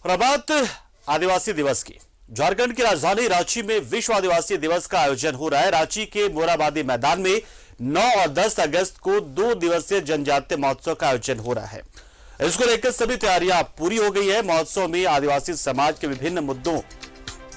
और बात आदिवासी दिवस की। झारखंड की राजधानी रांची में विश्व आदिवासी दिवस का आयोजन हो रहा है। रांची के मोराबादी मैदान में 9 और 10 अगस्त को 2 दिवसीय जनजातीय महोत्सव का आयोजन हो रहा है। इसको लेकर सभी तैयारियां पूरी हो गई है। महोत्सव में आदिवासी समाज के विभिन्न मुद्दों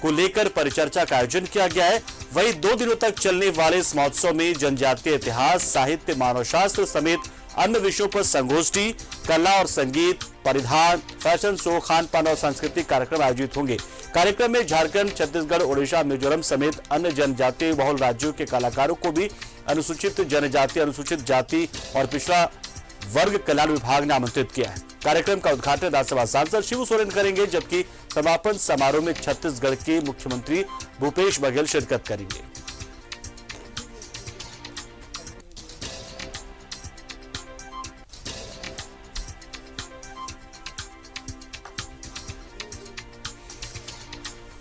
को लेकर परिचर्चा का आयोजन किया गया है। वहीं 2 दिनों तक चलने वाले इस महोत्सव में जनजातीय इतिहास, साहित्य, मानवशास्त्र समेत अन्य विषयों पर संगोष्ठी, कला और संगीत, परिधान, फैशन शो, खान पान और सांस्कृतिक कार्यक्रम आयोजित होंगे। कार्यक्रम में झारखंड, छत्तीसगढ़, ओडिशा, मिजोरम समेत अन्य जनजातीय बहुल राज्यों के कलाकारों को भी अनुसूचित जनजाति, अनुसूचित जाति और पिछड़ा वर्ग कल्याण विभाग ने आमंत्रित किया है। कार्यक्रम का उद्घाटन राज्यसभा सांसद शिबू सोरेन करेंगे, जबकि समापन समारोह में छत्तीसगढ़ के मुख्यमंत्री भूपेश बघेल शिरकत करेंगे।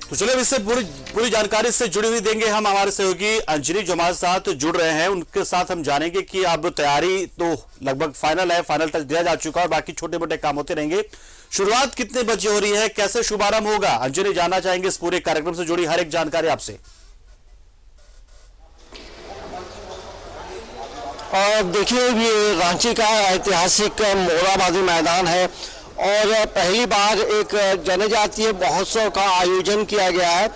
तो चलिए इससे पूरी जानकारी से जुड़ी हुई देंगे हम हमारे सहयोगी अंजलि जो हमारे साथ जुड़ रहे हैं। उनके साथ हम जानेंगे कि अब तैयारी तो लगभग फाइनल है, फाइनल टच दिया जा चुका है और बाकी छोटे मोटे काम होते रहेंगे। शुरुआत कितने बजे हो रही है, कैसे शुभारंभ होगा, अंजलि जानना चाहेंगे इस पूरे कार्यक्रम से जुड़ी हर एक जानकारी आपसे। और देखिए, ये रांची का ऐतिहासिक मोराबादी मैदान है और पहली बार एक जनजातीय महोत्सव का आयोजन किया गया है,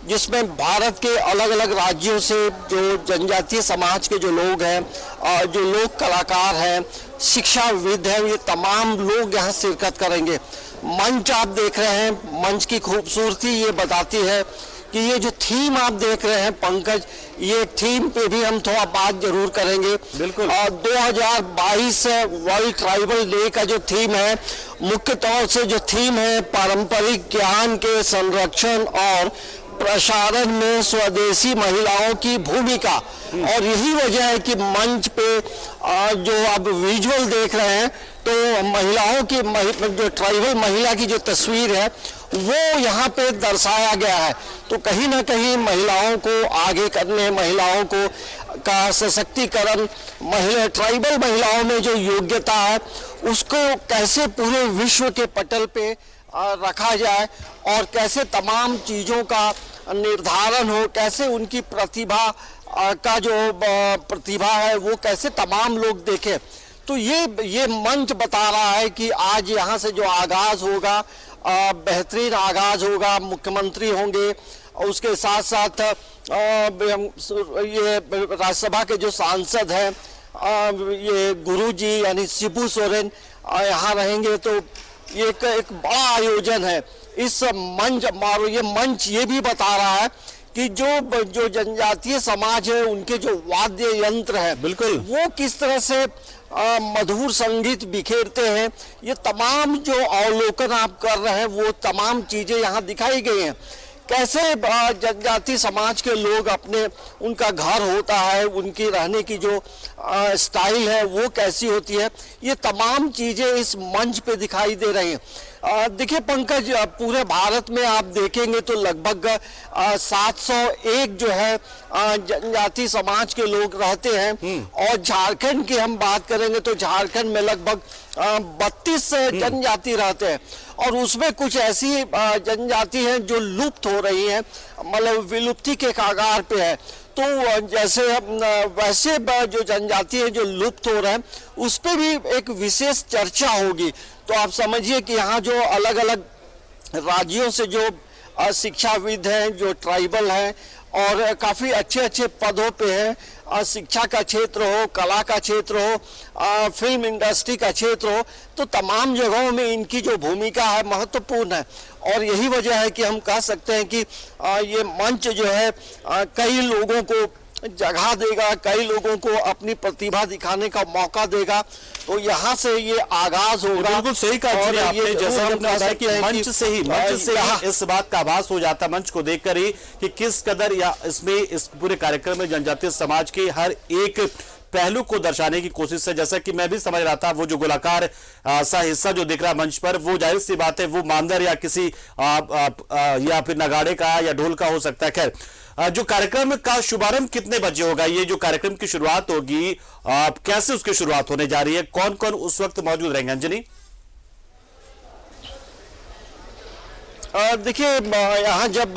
जिसमें भारत के अलग अलग राज्यों से जो जनजातीय समाज के जो लोग हैं और जो लोक कलाकार हैं, शिक्षाविद हैं, ये तमाम लोग यहाँ शिरकत करेंगे। मंच आप देख रहे हैं, मंच की खूबसूरती ये बताती है कि ये जो थीम आप देख रहे हैं पंकज, ये थीम पे भी हम थोड़ा बात जरूर करेंगे। बिल्कुल। और 2022 वर्ल्ड ट्राइबल डे का जो थीम है, मुख्य तौर से जो थीम है पारंपरिक ज्ञान के संरक्षण और प्रसारण में स्वदेशी महिलाओं की भूमिका। और यही वजह है कि मंच पे जो आप विजुअल देख रहे हैं, तो महिलाओं की जो ट्राइबल महिला की जो तस्वीर है वो यहाँ पे दर्शाया गया है। तो कहीं ना कहीं महिलाओं को आगे करने, महिलाओं को का सशक्तिकरण, महिला ट्राइबल महिलाओं में जो योग्यता है उसको कैसे पूरे विश्व के पटल पे रखा जाए और कैसे तमाम चीज़ों का निर्धारण हो, कैसे उनकी प्रतिभा का जो प्रतिभा है वो कैसे तमाम लोग देखें। तो ये मंच बता रहा है कि आज यहाँ से जो आगाज़ होगा, बेहतरीन आगाज़ होगा, मुख्यमंत्री होंगे, उसके साथ साथ ये राज्यसभा के जो सांसद हैं, ये गुरुजी यानी शिबू सोरेन यहाँ रहेंगे। तो ये एक बड़ा आयोजन है। इस मंच ये भी बता रहा है कि जो जनजातीय समाज है उनके जो वाद्य यंत्र है, बिल्कुल, वो किस तरह से मधुर संगीत बिखेरते हैं। ये तमाम जो अवलोकन आप कर रहे हैं वो तमाम चीजें यहाँ दिखाई गई हैं। कैसे जनजाति समाज के लोग अपने, उनका घर होता है, उनकी रहने की जो स्टाइल है वो कैसी होती है, ये तमाम चीजें इस मंच पे दिखाई दे रही हैं। देखिए पंकज, पूरे भारत में आप देखेंगे तो लगभग 701 जो है जनजाति समाज के लोग रहते हैं। और झारखंड की हम बात करेंगे तो झारखंड में लगभग 32 जनजाति रहते हैं और उसमें कुछ ऐसी जनजाति हैं जो लुप्त हो रही हैं, मतलब विलुप्ति के कगार पे है। तो जैसे वैसे जो जनजाति है जो लुप्त हो रहे हैं उस पर भी एक विशेष चर्चा होगी। तो आप समझिए कि यहाँ जो अलग अलग राज्यों से जो शिक्षाविद हैं, जो ट्राइबल हैं और काफ़ी अच्छे अच्छे पदों पे हैं, शिक्षा का क्षेत्र हो, कला का क्षेत्र हो, फिल्म इंडस्ट्री का क्षेत्र हो, तो तमाम जगहों में इनकी जो भूमिका है महत्वपूर्ण है। और यही वजह है कि हम कह सकते हैं कि ये मंच जो है कई लोगों को जगह देगा, कई लोगों को अपनी प्रतिभा दिखाने का मौका देगा। तो यहाँ से ये आगाज होगा। बिल्कुल सही कहा आपने, जैसा आपने बताया कि मंच से ही इस बात का आभास हो जाता मंच को देखकर ही कि किस कदर या इसमें इस पूरे कार्यक्रम में जनजातीय समाज के हर एक पहलू को दर्शाने की कोशिश है। जैसा कि मैं भी समझ रहा था, वो जो गोलाकार सा हिस्सा जो दिख रहा है मंच पर, वो जाहिर सी बात है वो मांदर या किसी या फिर नगाड़े का या ढोल का हो सकता है। खैर, जो कार्यक्रम का शुभारंभ कितने बजे होगा, ये जो कार्यक्रम की शुरुआत होगी कैसे उसकी शुरुआत होने जा रही है, कौन कौन उस वक्त मौजूद रहेंगे अंजलि? देखिए यहाँ जब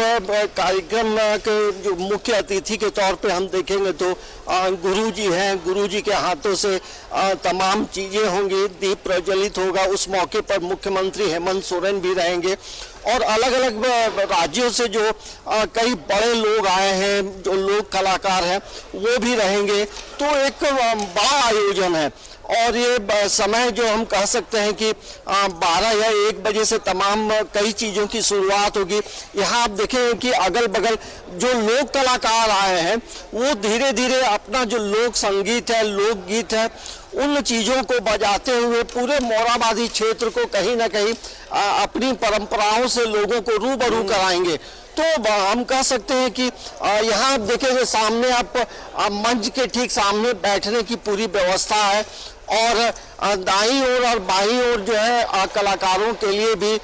कार्यक्रम के जो मुख्य अतिथि के तौर पे हम देखेंगे तो गुरुजी हैं, गुरुजी के हाथों से तमाम चीज़ें होंगी, दीप प्रज्वलित होगा। उस मौके पर मुख्यमंत्री हेमंत सोरेन भी रहेंगे और अलग अलग राज्यों से जो कई बड़े लोग आए हैं, जो लोक कलाकार हैं, वो भी रहेंगे। तो एक बड़ा आयोजन है और ये समय जो हम कह सकते हैं कि 12 या 1 बजे से तमाम कई चीज़ों की शुरुआत होगी। यहाँ आप देखेंगे कि अगल बगल जो लोक कलाकार आए हैं वो धीरे धीरे अपना जो लोक संगीत है, लोकगीत है, उन चीज़ों को बजाते हुए पूरे मोराबादी क्षेत्र को कहीं ना कहीं अपनी परंपराओं से लोगों को रूबरू कराएंगे। तो हम कह सकते हैं कि यहाँ आप देखेंगे सामने आप मंच के ठीक सामने बैठने की पूरी व्यवस्था है और दाईं ओर और बाईं ओर जो है कलाकारों के लिए भी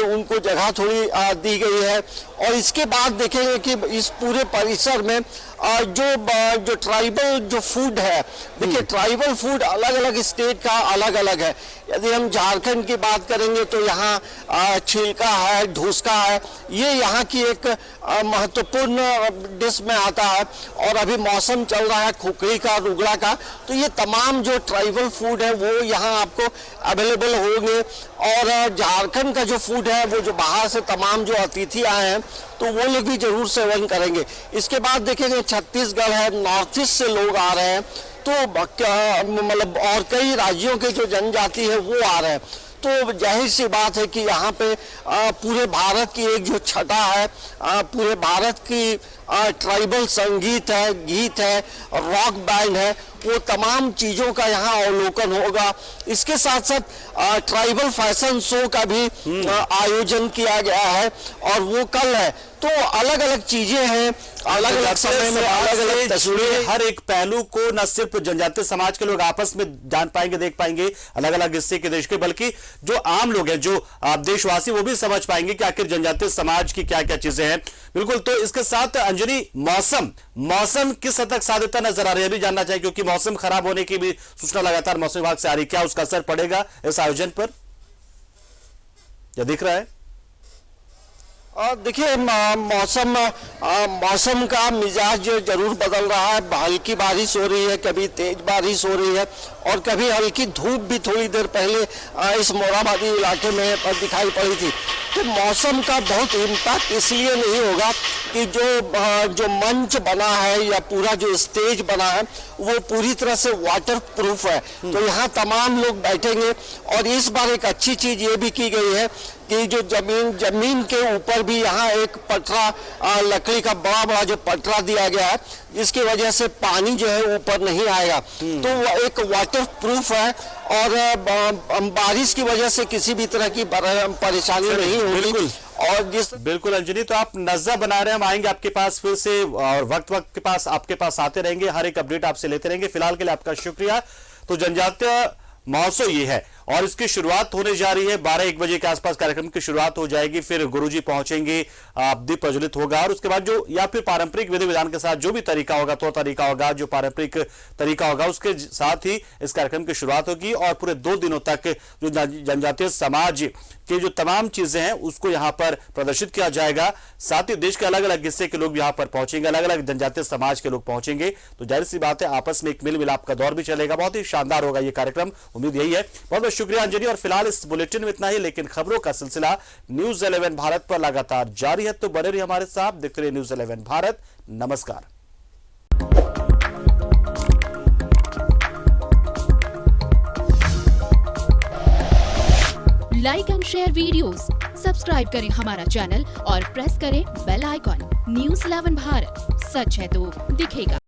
उनको जगह थोड़ी दी गई है। और इसके बाद देखेंगे कि इस पूरे परिसर में जो ट्राइबल जो फूड है, देखिए ट्राइबल फूड अलग अलग स्टेट का अलग अलग है। यदि हम झारखंड की बात करेंगे तो यहाँ छिलका है, ढूसका है, ये यहाँ की एक महत्वपूर्ण डिश में आता है। और अभी मौसम चल रहा है खुखरी का, रुगड़ा का, तो ये तमाम जो ट्राइबल फूड है वो यहाँ आपको अवेलेबल होंगे। और झारखंड का जो फूड है वो जो बाहर से तमाम जो अतिथि आए हैं तो वो लोग भी जरूर सेवन करेंगे। इसके बाद देखेंगे छत्तीसगढ़ है, नॉर्थ ईस्ट से लोग आ रहे हैं, तो मतलब और कई राज्यों के जो जनजाति है वो आ रहे हैं। तो जाहिर सी बात है कि यहाँ पे पूरे भारत की एक जो छटा है, पूरे भारत की ट्राइबल संगीत है, गीत है, रॉक बैंड है, वो तमाम चीज़ों का यहाँ अवलोकन होगा। इसके साथ साथ ट्राइबल फैशन शो का भी आयोजन किया गया है और वो कल है। तो अलग अलग चीजें हैं, अलग अलग समय में अलग अलग तस्वीरें। हर एक पहलू को न सिर्फ जनजातीय समाज के लोग आपस में जान पाएंगे, देख पाएंगे अलग अलग हिस्से के देश के, बल्कि जो आम लोग हैं, जो देशवासी, वो भी समझ पाएंगे कि आखिर जनजातीय समाज की क्या क्या चीजें हैं। बिल्कुल। तो इसके साथ अंजनी, मौसम किस हद तक साथ देता नजर आ रही है, भी जानना चाहिए, क्योंकि मौसम खराब होने की भी सूचना लगातार मौसम विभाग से आ रही है। क्या उसका असर पड़ेगा इस आयोजन पर, क्या दिख रहा है? देखिए मौसम का मिजाज जरूर बदल रहा है। हल्की बारिश हो रही है, कभी तेज बारिश हो रही है और कभी हल्की धूप भी थोड़ी देर पहले इस मोराबादी इलाके में दिखाई पड़ी थी। तो मौसम का बहुत इम्पैक्ट इसलिए नहीं होगा कि जो मंच बना है या पूरा जो स्टेज बना है वो पूरी तरह से वाटर प्रूफ है। तो यहाँ तमाम लोग बैठेंगे। और इस बार एक अच्छी चीज ये भी की गई है कि जो जमीन के ऊपर भी यहाँ एक पटरा, लकड़ी का बड़ा बड़ा जो पटरा दिया गया है, जिसकी वजह से पानी जो है ऊपर नहीं आएगा। तो वो एक वाटर प्रूफ है और बारिश की वजह से किसी भी तरह की परेशानी नहीं होगी। और बिल्कुल अंजनी, तो आप नजर बना रहे हैं, हम आएंगे आपके पास फिर से और वक्त के पास आपके पास आते रहेंगे, हर एक अपडेट आपसे लेते रहेंगे। फिलहाल के लिए आपका शुक्रिया। तो जनजातीय महोत्सव ये है और इसकी शुरुआत होने जा रही है 12-1 बजे के आसपास कार्यक्रम की शुरुआत हो जाएगी। फिर गुरुजी पहुंचेंगे, दीप प्रज्वलित होगा और उसके बाद जो या फिर पारंपरिक विधि विधान के साथ जो भी तरीका होगा, तो तरीका होगा, जो पारंपरिक तरीका होगा, उसके साथ ही इस कार्यक्रम की शुरुआत होगी। और पूरे 2 दिनों तक जो जनजातीय समाज के जो तमाम चीजें हैं उसको यहाँ पर प्रदर्शित किया जाएगा। साथ ही देश के अलग अलग हिस्से के लोग यहाँ पर पहुंचेंगे, अलग अलग जनजातीय समाज के लोग पहुंचेंगे। तो जाहिर सी बात है आपस में एक मिल मिलाप का दौर भी चलेगा। बहुत ही शानदार होगा ये कार्यक्रम, उम्मीद यही है। बहुत बहुत शुक्रिया अंजनी। और फिलहाल इस बुलेटिन में इतना ही, लेकिन खबरों का सिलसिला न्यूज़ 11 भारत पर लगातार जारी है। तो बने रहिए हमारे साथ, देखते रहिए न्यूज़ 11 भारत। नमस्कार। Like and share videos, subscribe करें हमारा चैनल और प्रेस करें बेल आइकॉन। न्यूज़ 11 भारत, सच है तो दिखेगा।